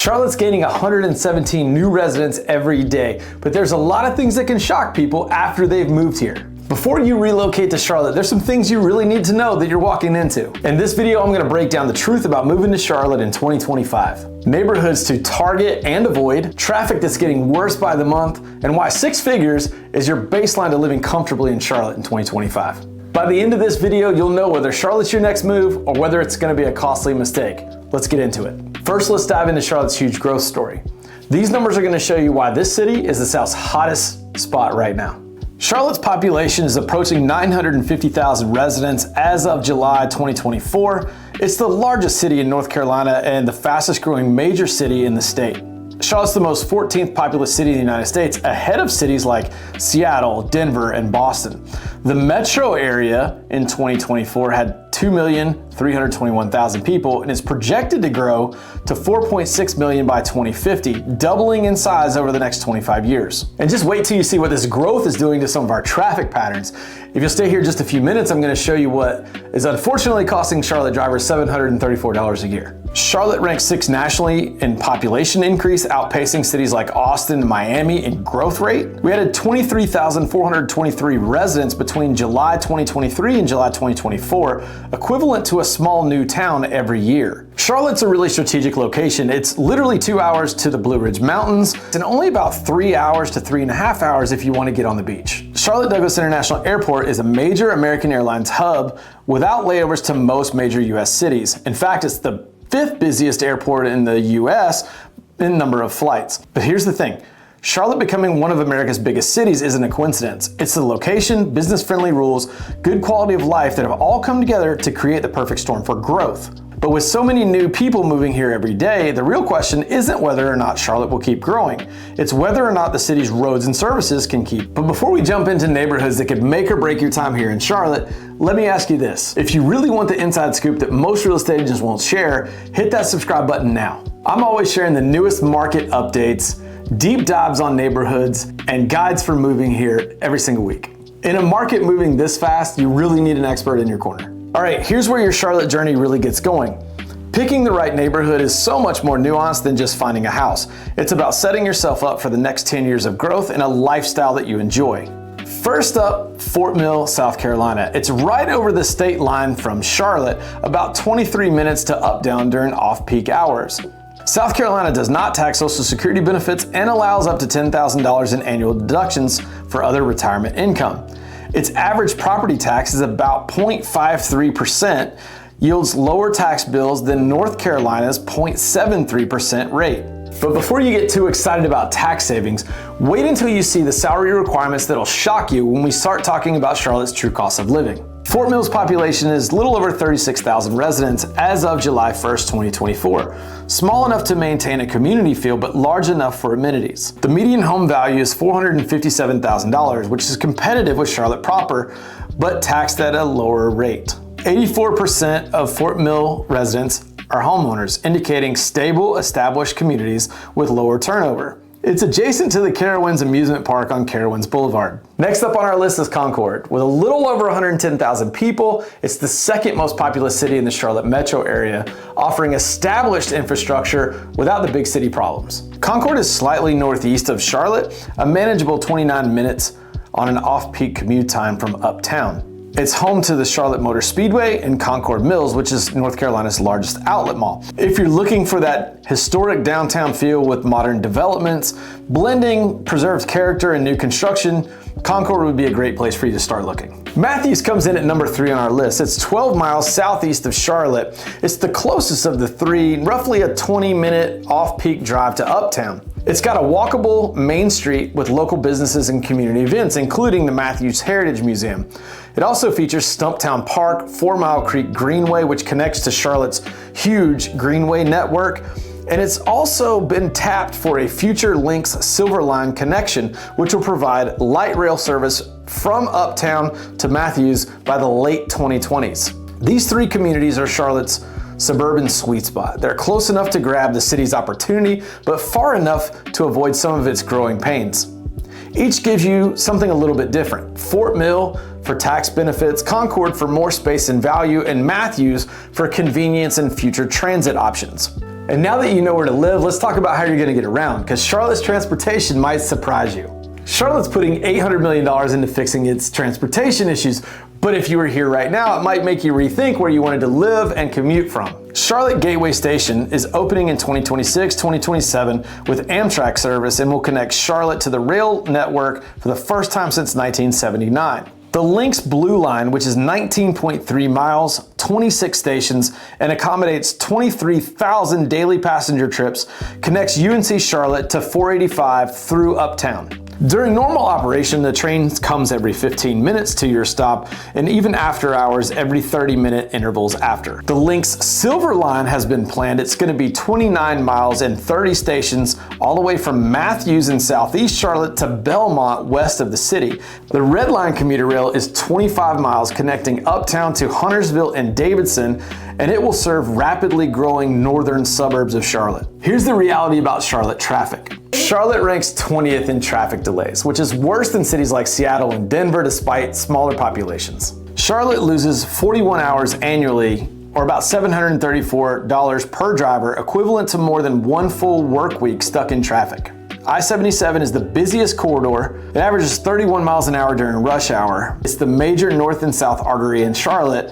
Charlotte's gaining 117 new residents every day, but there's a lot of things that can shock people after they've moved here. Before you relocate to Charlotte, there's some things you really need to know that you're walking into. In this video, I'm going to break down the truth about moving to Charlotte in 2025. Neighborhoods to target and avoid, traffic that's getting worse by the month, and why 6 figures is your baseline to living comfortably in Charlotte in 2025. By the end of this video, you'll know whether Charlotte's your next move or whether it's going to be a costly mistake. Let's get into it. First, let's dive into Charlotte's huge growth story. These numbers are going to show you why this city is the South's hottest spot right now. Charlotte's population is approaching 950,000 residents as of July 2024. It's the largest city in North Carolina and the fastest growing major city in the state. Charlotte's the most 14th populous city in the United States, ahead of cities like Seattle, Denver, and Boston. The metro area in 2024 had 2,321,000 people and is projected to grow to 4.6 million by 2050, doubling in size over the next 25 years. And just wait till you see what this growth is doing to some of our traffic patterns. If you'll stay here just a few minutes, I'm going to show you what is unfortunately costing Charlotte drivers $734 a year. Charlotte ranks 6th nationally in population increase, outpacing cities like Austin and Miami in growth rate. We added 23,423 residents between July 2023 and July 2024, equivalent to a small new town every year. Charlotte's a really strategic location. It's literally 2 hours to the Blue Ridge Mountains and only about 3 hours to 3.5 hours if you want to get on the beach. Charlotte Douglas International Airport is a major American Airlines hub without layovers to most major US cities. In fact, it's the 5th busiest airport in the US in number of flights. But here's the thing. Charlotte becoming one of America's biggest cities isn't a coincidence. It's the location, business-friendly rules, good quality of life that have all come together to create the perfect storm for growth. But with so many new people moving here every day, the real question isn't whether or not Charlotte will keep growing. It's whether or not the city's roads and services can keep. But before we jump into neighborhoods that could make or break your time here in Charlotte, let me ask you this. If you really want the inside scoop that most real estate agents won't share, hit that subscribe button now. I'm always sharing the newest market updates, deep dives on neighborhoods, and guides for moving here every single week. In a market moving this fast, you really need an expert in your corner. All right, here's where your Charlotte journey really gets going. Picking the right neighborhood is so much more nuanced than just finding a house. It's about setting yourself up for the next 10 years of growth and a lifestyle that you enjoy. First up, Fort Mill, South Carolina. It's right over the state line from Charlotte, about 23 minutes to Uptown during off-peak hours. South Carolina does not tax Social Security benefits and allows up to $10,000 in annual deductions for other retirement income. Its average property tax is about 0.53%, yields lower tax bills than North Carolina's 0.73% rate. But before you get too excited about tax savings, wait until you see the salary requirements that'll shock you when we start talking about Charlotte's true cost of living. Fort Mill's population is a little over 36,000 residents as of July 1st, 2024. Small enough to maintain a community feel, but large enough for amenities. The median home value is $457,000, which is competitive with Charlotte proper, but taxed at a lower rate. 84% of Fort Mill residents are homeowners, indicating stable, established communities with lower turnover. It's adjacent to the Carowinds amusement park on Carowinds Boulevard. Next up on our list is Concord. With a little over 110,000 people, it's the 2nd most populous city in the Charlotte metro area, offering established infrastructure without the big city problems. Concord is slightly northeast of Charlotte, a manageable 29 minutes on an off-peak commute time from uptown. It's home to the Charlotte Motor Speedway and Concord Mills, which is North Carolina's largest outlet mall. If you're looking for that historic downtown feel with modern developments, blending preserved character and new construction, Concord would be a great place for you to start looking. Matthews comes in at number 3 on our list. It's 12 miles southeast of Charlotte. It's the closest of the 3, roughly a 20-minute off-peak drive to Uptown. It's got a walkable main street with local businesses and community events, including the Matthews Heritage Museum. It also features Stumptown Park, 4 Mile Creek Greenway, which connects to Charlotte's huge Greenway network. And it's also been tapped for a future Lynx Silver Line connection, which will provide light rail service from Uptown to Matthews by the late 2020s. These 3 communities are Charlotte's suburban sweet spot. They're close enough to grab the city's opportunity, but far enough to avoid some of its growing pains. Each gives you something a little bit different. Fort Mill for tax benefits, Concord for more space and value, and Matthews for convenience and future transit options. And now that you know where to live, let's talk about how you're gonna get around, because Charlotte's transportation might surprise you. Charlotte's putting $800 million into fixing its transportation issues, but if you were here right now, it might make you rethink where you wanted to live and commute from. Charlotte Gateway Station is opening in 2026, 2027 with Amtrak service and will connect Charlotte to the rail network for the first time since 1979. The Lynx Blue Line, which is 19.3 miles, 26 stations, and accommodates 23,000 daily passenger trips, connects UNC Charlotte to 485 through Uptown. During normal operation, the train comes every 15 minutes to your stop, and even after hours, every 30-minute intervals after. The Lynx Silver Line has been planned. It's going to be 29 miles and 30 stations, all the way from Matthews in southeast Charlotte to Belmont west of the city. The Red Line commuter rail is 25 miles connecting Uptown to Huntersville and Davidson, and it will serve rapidly growing northern suburbs of Charlotte. Here's the reality about Charlotte traffic. Charlotte ranks 20th in traffic delays, which is worse than cities like Seattle and Denver despite smaller populations. Charlotte loses 41 hours annually, or about $734 per driver, equivalent to more than one full work week stuck in traffic. I-77 is the busiest corridor. It averages 31 miles an hour during rush hour. It's the major north and south artery in Charlotte,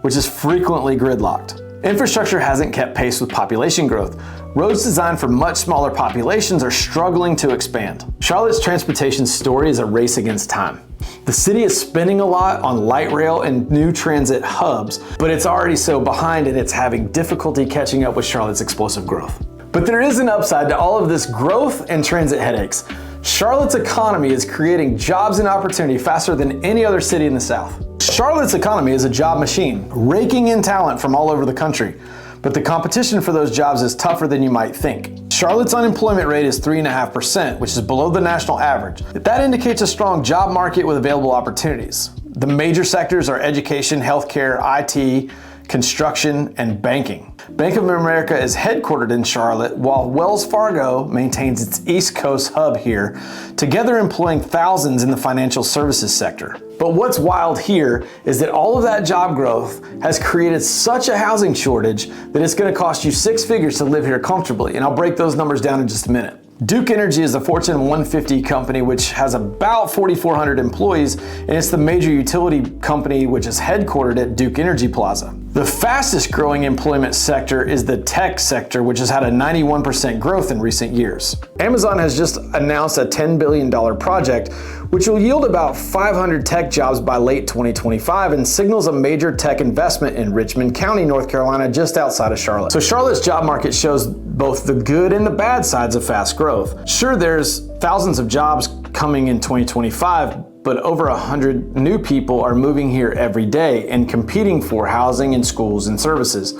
which is frequently gridlocked. Infrastructure hasn't kept pace with population growth. Roads designed for much smaller populations are struggling to expand. Charlotte's transportation story is a race against time. The city is spending a lot on light rail and new transit hubs, but it's already so behind and it's having difficulty catching up with Charlotte's explosive growth. But there is an upside to all of this growth and transit headaches. Charlotte's economy is creating jobs and opportunity faster than any other city in the South. Charlotte's economy is a job machine, raking in talent from all over the country. But the competition for those jobs is tougher than you might think. Charlotte's unemployment rate is 3.5%, which is below the national average. That indicates a strong job market with available opportunities. The major sectors are education, healthcare, IT, construction, and banking. Bank of America is headquartered in Charlotte, while Wells Fargo maintains its East Coast hub here, together employing thousands in the financial services sector. But what's wild here is that all of that job growth has created such a housing shortage that it's going to cost you six figures to live here comfortably, and I'll break those numbers down in just a minute. Duke Energy is a Fortune 150 company which has about 4,400 employees, and it's the major utility company which is headquartered at Duke Energy Plaza. The fastest growing employment sector is the tech sector, which has had a 91% growth in recent years. Amazon has just announced a $10 billion project, which will yield about 500 tech jobs by late 2025 and signals a major tech investment in Richmond County, North Carolina, just outside of Charlotte. So Charlotte's job market shows both the good and the bad sides of fast growth. Sure, there's thousands of jobs coming in 2025, but over 100 new people are moving here every day and competing for housing and schools and services.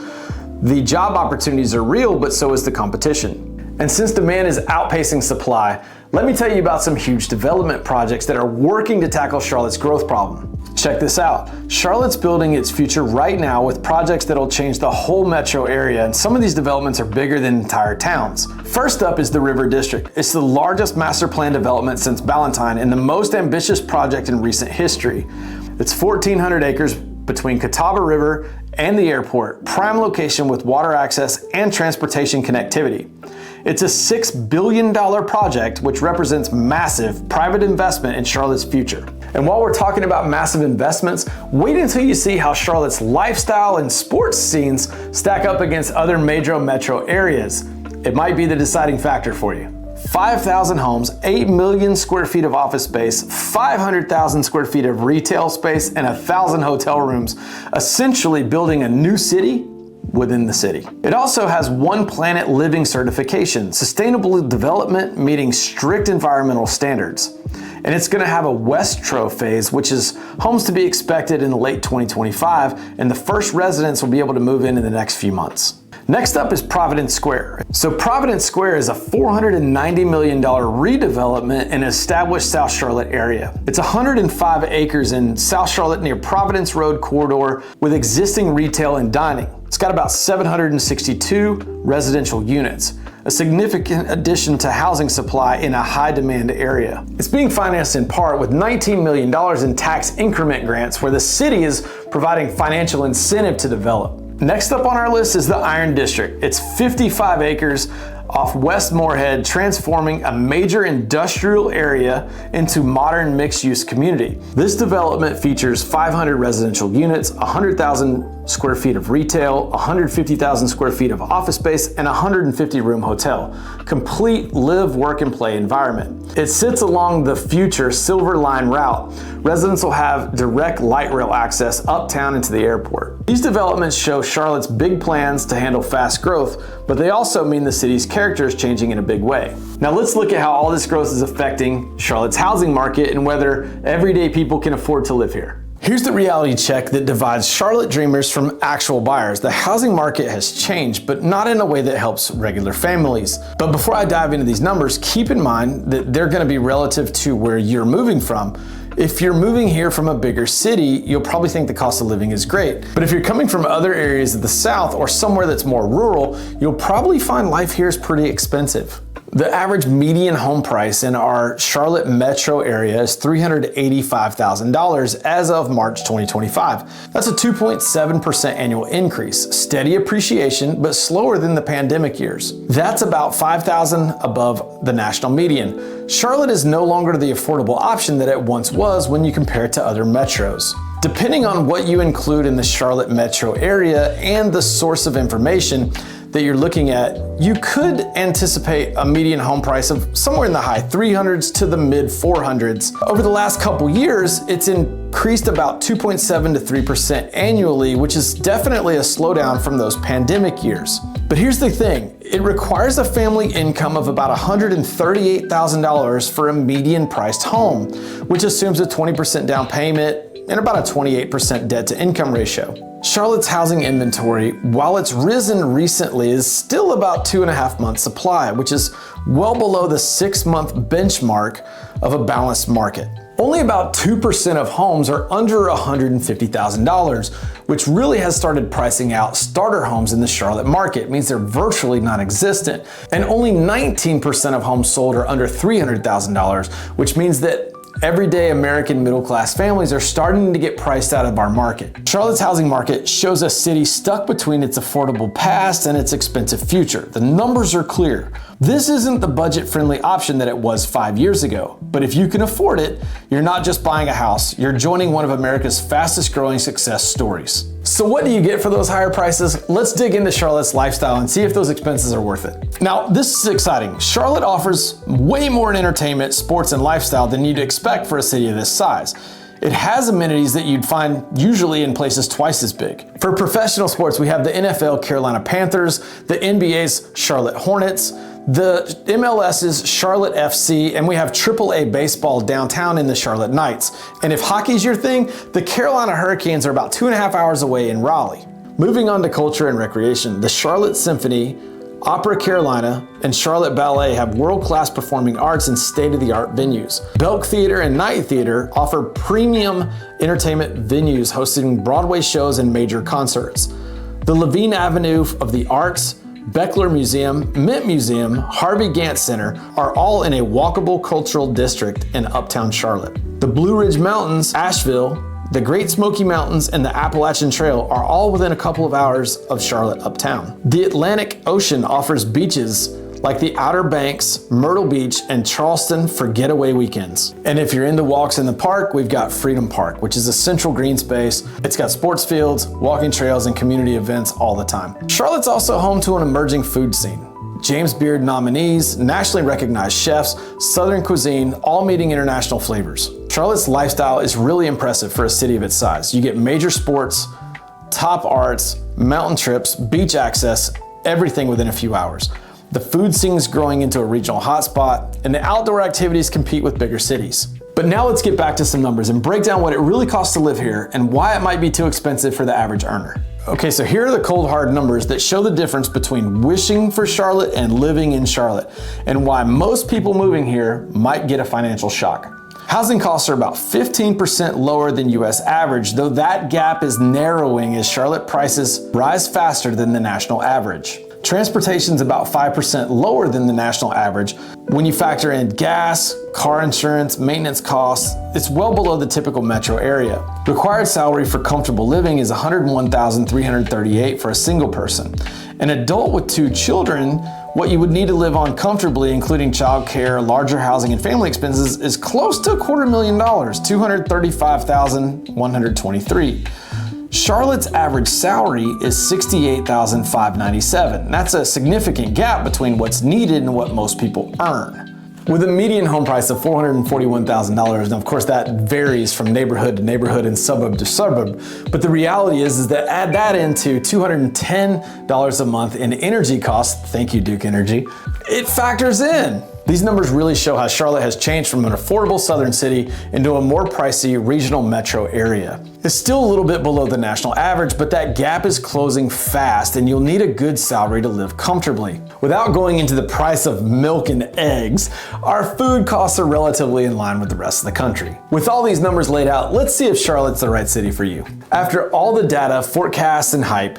The job opportunities are real, but so is the competition. And since demand is outpacing supply, let me tell you about some huge development projects that are working to tackle Charlotte's growth problem. Check this out. Charlotte's building its future right now with projects that'll change the whole metro area, and some of these developments are bigger than entire towns. First up is the River District. It's the largest master plan development since Ballantyne and the most ambitious project in recent history. It's 1,400 acres between Catawba River and the airport, prime location with water access and transportation connectivity. It's a $6 billion project which represents massive private investment in Charlotte's future. And while we're talking about massive investments, wait until you see how Charlotte's lifestyle and sports scenes stack up against other major metro areas. It might be the deciding factor for you. 5,000 homes, 8 million square feet of office space, 500,000 square feet of retail space, and 1,000 hotel rooms, essentially building a new city within the city. It also has One Planet Living certification, sustainable development meeting strict environmental standards. And it's going to have a Westro phase, which is homes to be expected in late 2025, and the first residents will be able to move in the next few months. Next up is Providence Square. So Providence Square is a $490 million redevelopment in an established South Charlotte area. It's 105 acres in South Charlotte near Providence Road corridor with existing retail and dining. It's got about 762 residential units, a significant addition to housing supply in a high demand area. It's being financed in part with $19 million in tax increment grants where the city is providing financial incentive to develop. Next up on our list is the Iron District. It's 55 acres off West Moorhead, transforming a major industrial area into modern mixed-use community. This development features 500 residential units, 100,000 square feet of retail, 150,000 square feet of office space, and a 150-room hotel. Complete live, work, and play environment. It sits along the future Silver Line route. Residents will have direct light rail access uptown into the airport. These developments show Charlotte's big plans to handle fast growth, but they also mean the city's character is changing in a big way. Now let's look at how all this growth is affecting Charlotte's housing market and whether everyday people can afford to live here. Here's the reality check that divides Charlotte dreamers from actual buyers. The housing market has changed, but not in a way that helps regular families. But before I dive into these numbers, keep in mind that they're going to be relative to where you're moving from. If you're moving here from a bigger city, you'll probably think the cost of living is great. But if you're coming from other areas of the South or somewhere that's more rural, you'll probably find life here is pretty expensive. The average median home price in our Charlotte metro area is $385,000 as of March 2025. That's a 2.7% annual increase, steady appreciation, but slower than the pandemic years. That's about $5,000 above the national median. Charlotte is no longer the affordable option that it once was when you compare it to other metros. Depending on what you include in the Charlotte metro area and the source of information that you're looking at, you could anticipate a median home price of somewhere in the high 300s to the mid 400s. Over the last couple years, it's increased about 2.7 to 3% annually, which is definitely a slowdown from those pandemic years. But here's the thing, it requires a family income of about $138,000 for a median priced home, which assumes a 20% down payment and about a 28% debt to income ratio. Charlotte's housing inventory, while it's risen recently, is still about 2.5 months supply, which is well below the 6-month benchmark of a balanced market. Only about 2% of homes are under $150,000, which really has started pricing out starter homes in the Charlotte market. It means they're virtually non-existent. And only 19% of homes sold are under $300,000, which means that everyday American middle-class families are starting to get priced out of our market. Charlotte's housing market shows a city stuck between its affordable past and its expensive future. The numbers are clear. This isn't the budget-friendly option that it was 5 years ago, but if you can afford it, you're not just buying a house, you're joining one of America's fastest-growing success stories. So what do you get for those higher prices? Let's dig into Charlotte's lifestyle and see if those expenses are worth it. Now, this is exciting. Charlotte offers way more in entertainment, sports, and lifestyle than you'd expect for a city of this size. It has amenities that you'd find usually in places twice as big. For professional sports, we have the NFL Carolina Panthers, the NBA's Charlotte Hornets, the MLS's Charlotte FC, and we have AAA baseball downtown in the Charlotte Knights. And if hockey's your thing, the Carolina Hurricanes are about 2.5 hours away in Raleigh. Moving on to culture and recreation, the Charlotte Symphony, Opera Carolina, and Charlotte Ballet have world-class performing arts and state-of-the-art venues. Belk Theater and Night Theater offer premium entertainment venues hosting Broadway shows and major concerts. The Levine Avenue of the Arts, Beckler Museum, Mint Museum, Harvey Gantt Center are all in a walkable cultural district in uptown Charlotte. The Blue Ridge Mountains, Asheville, the Great Smoky Mountains, and the Appalachian Trail are all within a couple of hours of Charlotte uptown. The Atlantic Ocean offers beaches like the Outer Banks, Myrtle Beach, and Charleston for getaway weekends. And if you're into walks in the park, we've got Freedom Park, which is a central green space. It's got sports fields, walking trails, and community events all the time. Charlotte's also home to an emerging food scene. James Beard nominees, nationally recognized chefs, Southern cuisine, all meeting international flavors. Charlotte's lifestyle is really impressive for a city of its size. You get major sports, top arts, mountain trips, beach access, everything within a few hours. The food scene is growing into a regional hotspot, and the outdoor activities compete with bigger cities. But now let's get back to some numbers and break down what it really costs to live here and why it might be too expensive for the average earner. Okay, so here are the cold hard numbers that show the difference between wishing for Charlotte and living in Charlotte, and why most people moving here might get a financial shock. Housing costs are about 15% lower than US average, though that gap is narrowing as Charlotte prices rise faster than the national average. Transportation's about 5% lower than the national average. When you factor in gas, car insurance, maintenance costs, it's well below the typical metro area. Required salary for comfortable living is $101,338 for a single person. An adult with 2 children, what you would need to live on comfortably, including childcare, larger housing, and family expenses, is close to $250,000, $235,123. Charlotte's average salary is $68,597. That's a significant gap between what's needed and what most people earn. With a median home price of $441,000, and of course that varies from neighborhood to neighborhood and suburb to suburb, but the reality is that add that into $210 a month in energy costs, thank you Duke Energy, it factors in. These numbers really show how Charlotte has changed from an affordable southern city into a more pricey regional metro area. It's still a little bit below the national average, but that gap is closing fast and you'll need a good salary to live comfortably. Without going into the price of milk and eggs, our food costs are relatively in line with the rest of the country. With all these numbers laid out, let's see if Charlotte's the right city for you. After all the data, forecasts, and hype,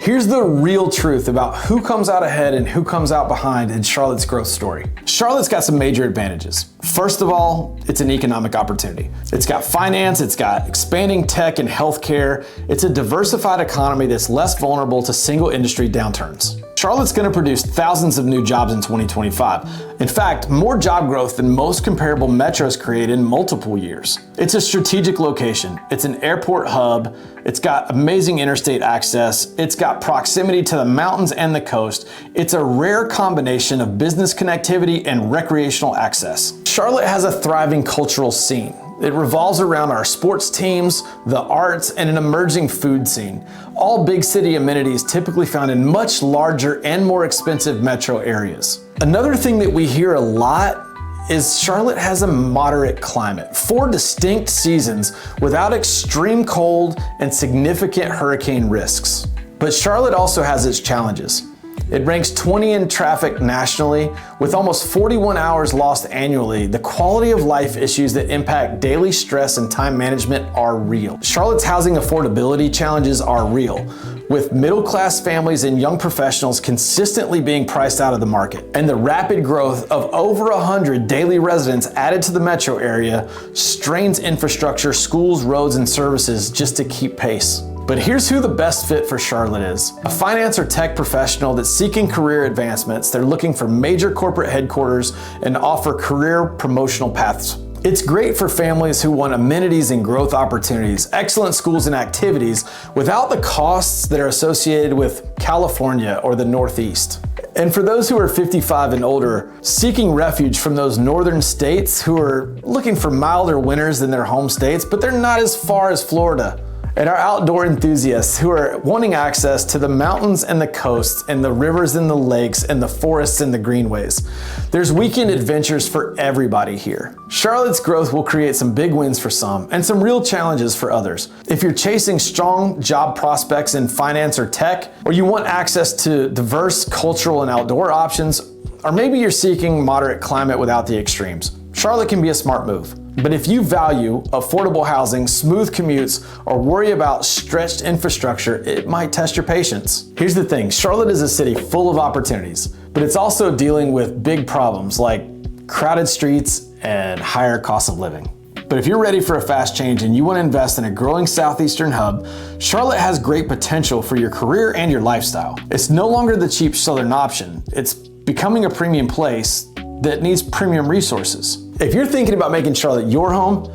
here's the real truth about who comes out ahead and who comes out behind in Charlotte's growth story. Charlotte's got some major advantages. First of all, it's an economic opportunity. It's got finance, it's got expanding tech and healthcare. It's a diversified economy that's less vulnerable to single industry downturns. Charlotte's going to produce thousands of new jobs in 2025. In fact, more job growth than most comparable metros create in multiple years. It's a strategic location. It's an airport hub. It's got amazing interstate access. It's got proximity to the mountains and the coast. It's a rare combination of business connectivity and recreational access. Charlotte has a thriving cultural scene. It revolves around our sports teams, the arts, and an emerging food scene. All big city amenities typically found in much larger and more expensive metro areas. Another thing that we hear a lot is Charlotte has a moderate climate, 4 distinct seasons without extreme cold and significant hurricane risks. But Charlotte also has its challenges. It ranks 20 in traffic nationally. With almost 41 hours lost annually, the quality of life issues that impact daily stress and time management are real. Charlotte's housing affordability challenges are real, with middle-class families and young professionals consistently being priced out of the market. And the rapid growth of over 100 daily residents added to the metro area strains infrastructure, schools, roads, and services just to keep pace. But here's who the best fit for Charlotte is. A finance or tech professional that's seeking career advancements. They're looking for major corporate headquarters and offer career promotional paths. It's great for families who want amenities and growth opportunities, excellent schools and activities without the costs that are associated with California or the Northeast. And for those who are 55 and older, seeking refuge from those northern states who are looking for milder winters than their home states, but they're not as far as Florida. And our outdoor enthusiasts who are wanting access to the mountains and the coasts and the rivers and the lakes and the forests and the greenways. There's weekend adventures for everybody here. Charlotte's growth will create some big wins for some and some real challenges for others. If you're chasing strong job prospects in finance or tech, or you want access to diverse cultural and outdoor options, or maybe you're seeking moderate climate without the extremes, Charlotte can be a smart move. But if you value affordable housing, smooth commutes, or worry about stretched infrastructure, it might test your patience. Here's the thing, Charlotte is a city full of opportunities, but it's also dealing with big problems like crowded streets and higher costs of living. But if you're ready for a fast change and you want to invest in a growing southeastern hub, Charlotte has great potential for your career and your lifestyle. It's no longer the cheap southern option. It's becoming a premium place that needs premium resources. If you're thinking about making Charlotte your home,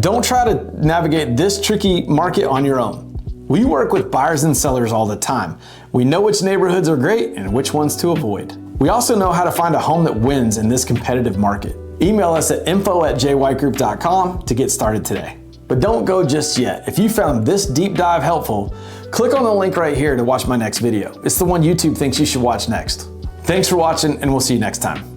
don't try to navigate this tricky market on your own. We work with buyers and sellers all the time. We know which neighborhoods are great and which ones to avoid. We also know how to find a home that wins in this competitive market. Email us at info@jwhitegroup.com to get started today. But don't go just yet. If you found this deep dive helpful, click on the link right here to watch my next video. It's the one YouTube thinks you should watch next. Thanks for watching, and we'll see you next time.